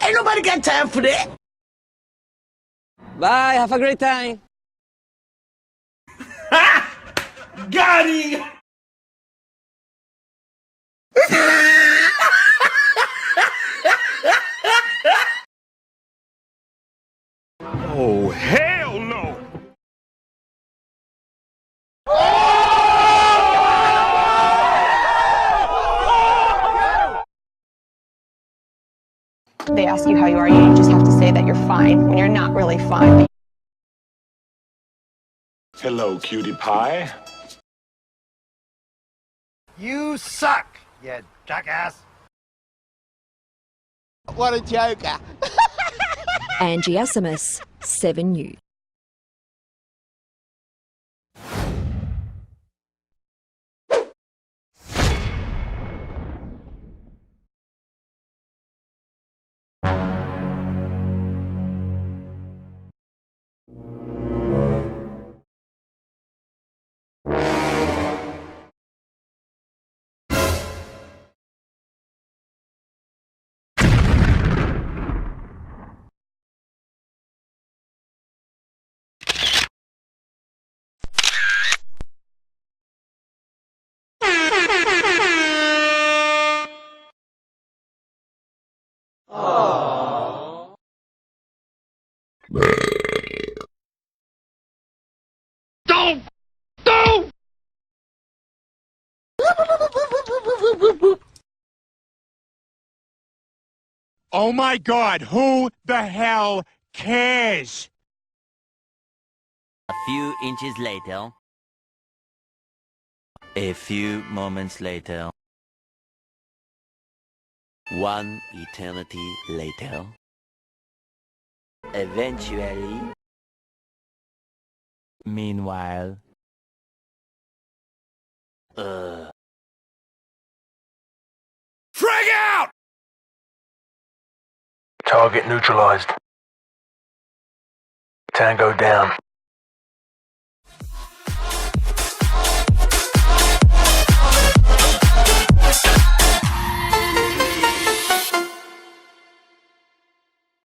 Ain't nobody got time for that. Bye, have a great time. Got him! Oh, hell no! They ask you how you are, you just have to say that you're fine when you're not really fine. Hello, cutie pie. You suck, you jackass. What a joker. Angie Asimus, 7 News. Oh my God, who the hell cares? A few inches later. A few moments later. One eternity later. Eventually. Meanwhile. Frag out! Target neutralized. Tango down.